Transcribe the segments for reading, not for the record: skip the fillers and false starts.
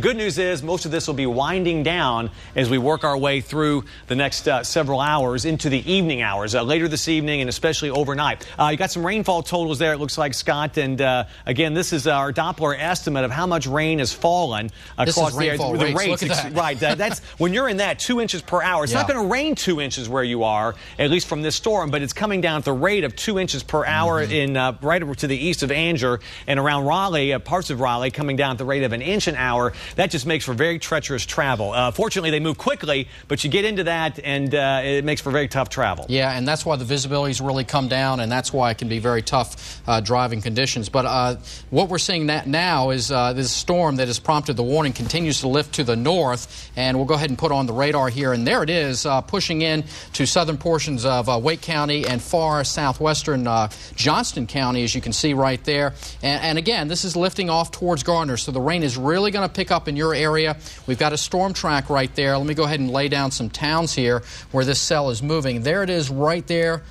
good news is most of this will be winding down as we work our way through the next several hours into the evening hours, later this evening and especially overnight. You got some rainfall totals there, it looks like, Scott. And again, this is our Doppler estimate of how much rain has fallen across the area. The rates. Look at that. Right. That's when you're in that 2 inches per hour. It's not going to rain 2 inches where you are, at least from this storm, but it's coming down at the rate of 2 inches per hour in right over to the east of Anger and around Raleigh, parts of Raleigh, coming down at the rate of an inch an hour. That just makes for very treacherous travel. Fortunately, they move quickly, but you get into that and it makes for very tough travel. Yeah, and that's why the visibility's really come down, and that's why it can be very tough driving conditions. But what we're seeing now is this storm that has prompted the warning continues to lift to the north, and we'll go ahead and put on the radar here, and there it is, pushing in to southern portions of Wake County and far southwestern Johnston County, as you can see right there. And again, this is lifting off towards Garner, so the rain is really going to pick up in your area. We've got a storm track right there. Let me go ahead and lay down some towns here where this cell is moving. There it is right there.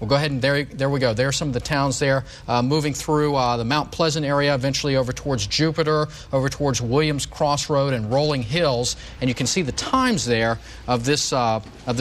We'll go ahead and there we go. There are some of the towns there moving through the Mount Pleasant area, eventually over towards Jupiter, over towards Williams Crossroad and Rolling Hills. And you can see the times there of this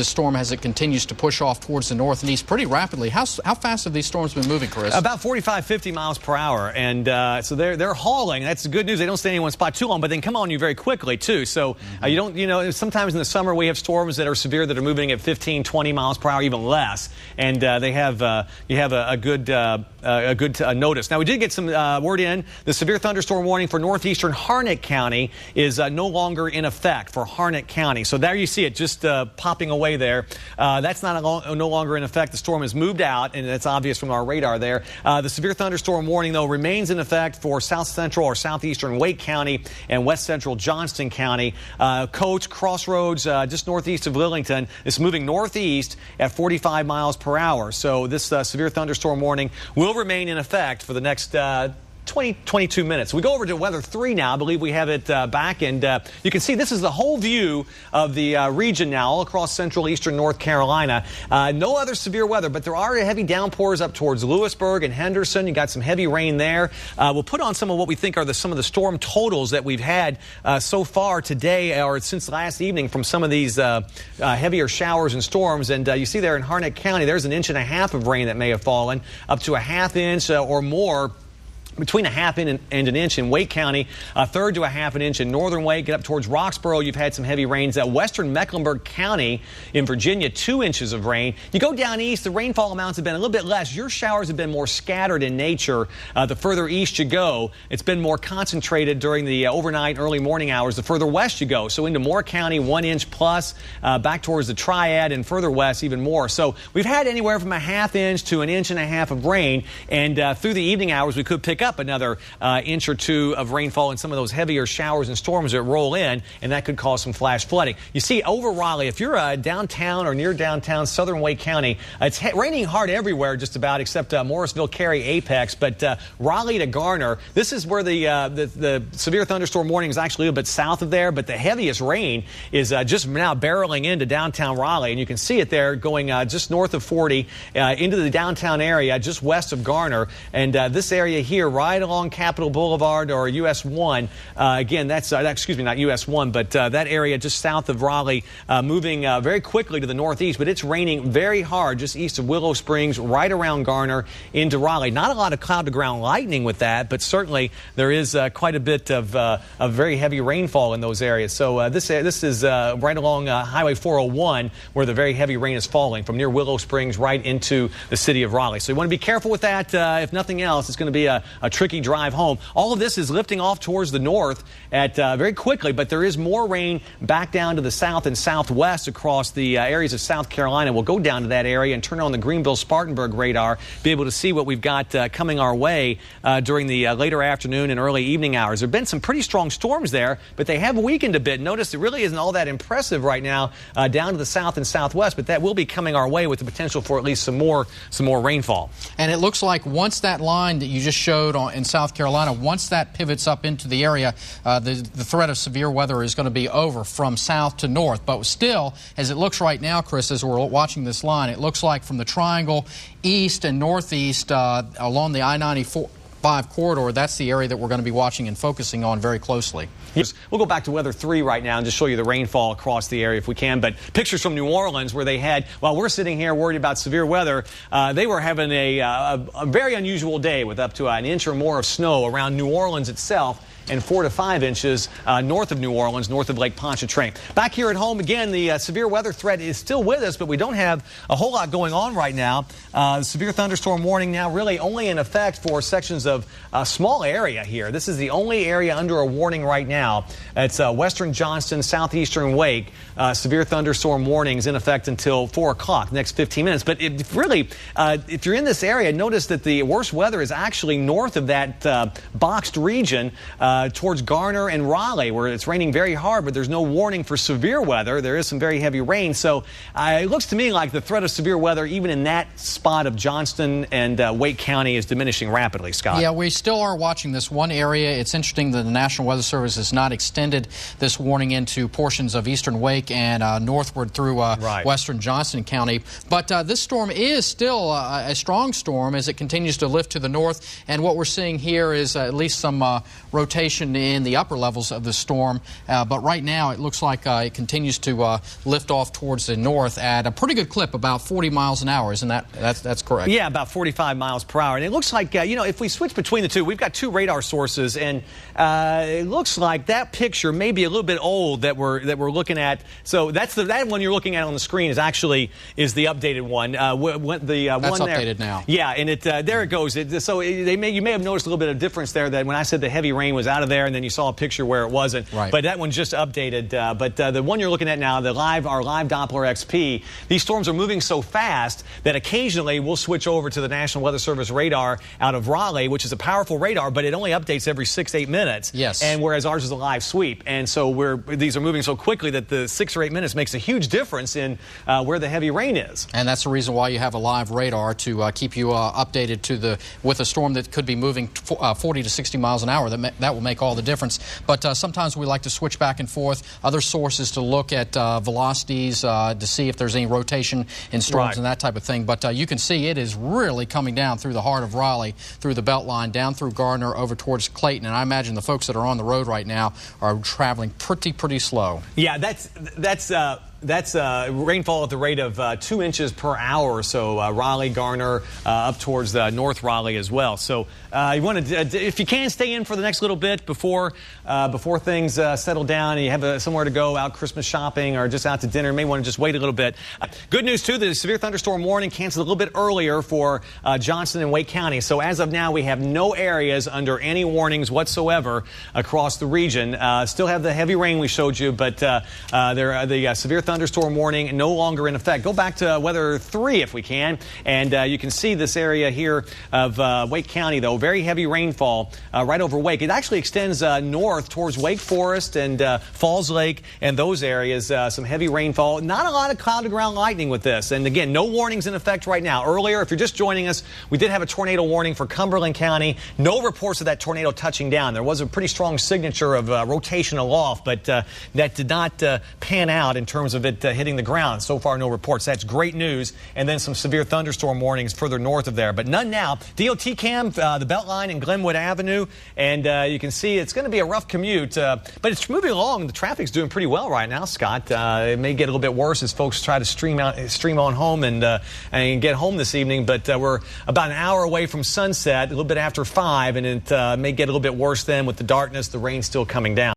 storm as it continues to push off towards the north and east pretty rapidly. How fast have these storms been moving, Chris? About 45, 50 miles per hour. And so they're hauling. That's the good news. They don't stay in one spot too long, but they come on you very quickly, too. So sometimes in the summer we have storms that are severe that are moving at 15, 20 miles per hour, even less. And you have a good notice. Now, we did get some word in. The severe thunderstorm warning for northeastern Harnett County is no longer in effect for Harnett County. So there you see it just popping away there. That's no longer in effect. The storm has moved out, and that's obvious from our radar there. The severe thunderstorm warning, though, remains in effect for south central or southeastern Wake County and west central Johnston County. Coates, Crossroads, just northeast of Lillington, is moving northeast at 45 miles per hour. So this severe thunderstorm warning will remain in effect for the next 22 minutes. We go over to Weather 3 now. I believe we have it back, and you can see this is the whole view of the region now, all across central eastern North Carolina. No other severe weather, but there are heavy downpours up towards Lewisburg and Henderson. You got some heavy rain there. We'll put on some of what we think are some of the storm totals that we've had so far today or since last evening from some of these heavier showers and storms. And you see there in Harnett County, there's 1.5 inches of rain that may have fallen, up to 1/2 inch or more. Between 1/2 inch and 1 inch in Wake County, 1/3 to 1/2 inch in northern Wake. Get up towards Roxborough, you've had some heavy rains. Western Mecklenburg County in Virginia, 2 inches of rain. You go down east, the rainfall amounts have been a little bit less. Your showers have been more scattered in nature. The further east you go, it's been more concentrated during the overnight, early morning hours. The further west you go, so into Moore County, 1 inch plus, back towards the Triad, and further west even more. So we've had anywhere from 1/2 inch to 1.5 inches of rain, and through the evening hours we could pick up another inch or two of rainfall in some of those heavier showers and storms that roll in, and that could cause some flash flooding. You see over Raleigh, if you're downtown or near downtown southern Wake County, it's raining hard everywhere just about except Morrisville, Cary, Apex, but Raleigh to Garner, this is where the severe thunderstorm warning is actually a little bit south of there, but the heaviest rain is just now barreling into downtown Raleigh, and you can see it there going just north of 40 into the downtown area just west of Garner, and this area here right along Capitol Boulevard or US 1. Again, that's, excuse me, not US 1, but that area just south of Raleigh, moving very quickly to the northeast, but it's raining very hard just east of Willow Springs, right around Garner into Raleigh. Not a lot of cloud-to-ground lightning with that, but certainly there is quite a bit of very heavy rainfall in those areas. So this is right along Highway 401 where the very heavy rain is falling from near Willow Springs right into the city of Raleigh. So you want to be careful with that. If nothing else, it's going to be a tricky drive home. All of this is lifting off towards the north at very quickly, but there is more rain back down to the south and southwest across the areas of South Carolina. We'll go down to that area and turn on the Greenville-Spartanburg radar, be able to see what we've got coming our way during the later afternoon and early evening hours. There have been some pretty strong storms there, but they have weakened a bit. Notice it really isn't all that impressive right now down to the south and southwest, but that will be coming our way with the potential for at least some more rainfall. And it looks like once that line that you just showed in South Carolina, once that pivots up into the area, the threat of severe weather is going to be over from south to north. But still, as it looks right now, Chris, as we're watching this line, it looks like from the triangle east and northeast along the I-94 5 corridor, that's the area that we're going to be watching and focusing on very closely. Yes. We'll go back to weather 3 right now and just show you the rainfall across the area if we can. But pictures from New Orleans where they had, while we're sitting here worried about severe weather, they were having a very unusual day with up to an inch or more of snow around New Orleans itself, and 4 to 5 inches north of New Orleans, north of Lake Pontchartrain. Back here at home, again, the severe weather threat is still with us, but we don't have a whole lot going on right now. The severe thunderstorm warning now really only in effect for sections of a small area here. This is the only area under a warning right now. It's western Johnston, southeastern Wake. Severe thunderstorm warnings in effect until 4 o'clock, next 15 minutes. But if you're in this area, notice that the worst weather is actually north of that boxed region, towards Garner and Raleigh, where it's raining very hard, but there's no warning for severe weather. There is some very heavy rain. So it looks to me like the threat of severe weather, even in that spot of Johnston and Wake County, is diminishing rapidly, Scott. Yeah, we still are watching this one area. It's interesting that the National Weather Service has not extended this warning into portions of eastern Wake and northward through western Johnston County. But this storm is still a strong storm as it continues to lift to the north. And what we're seeing here is at least some rotation in the upper levels of the storm, but right now it looks like it continues to lift off towards the north at a pretty good clip, about 40 miles an hour. Isn't that's correct? Yeah, about 45 miles per hour. And it looks like, if we switch between the two, we've got 2 radar sources, and it looks like that picture may be a little bit old that we're looking at. So that one you're looking at on the screen is the updated one. That's one updated there, now. Yeah, and there it goes. You may have noticed a little bit of difference there. That when I said the heavy rain was out of there, and then you saw a picture where it wasn't. Right. But that one's just updated. But the one you're looking at now, our live Doppler XP, these storms are moving so fast that occasionally we'll switch over to the National Weather Service radar out of Raleigh, which is a powerful radar, but it only updates every 6-8 minutes. Yes. And whereas ours is a live sweep, and so these are moving so quickly that the 6 or 8 minutes makes a huge difference in where the heavy rain is. And that's the reason why you have a live radar to keep you updated with a storm that could be moving 40 to 60 miles an hour. That will make all the difference. But sometimes we like to switch back and forth, other sources to look at velocities to see if there's any rotation in storms and that type of thing. But you can see it is really coming down through the heart of Raleigh, through the Beltline, down through Gardner, over towards Clayton. And I imagine the folks that are on the road right now are traveling pretty slow. Yeah, that's rainfall at the rate of 2 inches per hour. So Raleigh, Garner, up towards North Raleigh as well. So you want to, if you can, stay in for the next little bit before things settle down and you have somewhere to go out Christmas shopping or just out to dinner. You may want to just wait a little bit. Good news, too, the severe thunderstorm warning canceled a little bit earlier for Johnston and Wake County. So as of now, we have no areas under any warnings whatsoever across the region. Still have the heavy rain we showed you, but the severe thunderstorm warning no longer in effect. Go back to weather 3 if we can, and you can see this area here of Wake County, though. Very heavy rainfall right over Wake. It actually extends north towards Wake Forest and Falls Lake and those areas. Some heavy rainfall. Not a lot of cloud-to-ground lightning with this. And again, no warnings in effect right now. Earlier, if you're just joining us, we did have a tornado warning for Cumberland County. No reports of that tornado touching down. There was a pretty strong signature of rotation aloft, but that did not pan out in terms of it hitting the ground. So far, no reports. That's great news. And then some severe thunderstorm warnings further north of there, but none now. DOT cam, the Beltline and Glenwood Avenue, and you can see it's going to be a rough commute, but it's moving along. The traffic's doing pretty well right now, Scott. It may get a little bit worse as folks try to stream on home and get home this evening, but we're about an hour away from sunset, a little bit after 5, and it may get a little bit worse then with the darkness, the rain still coming down.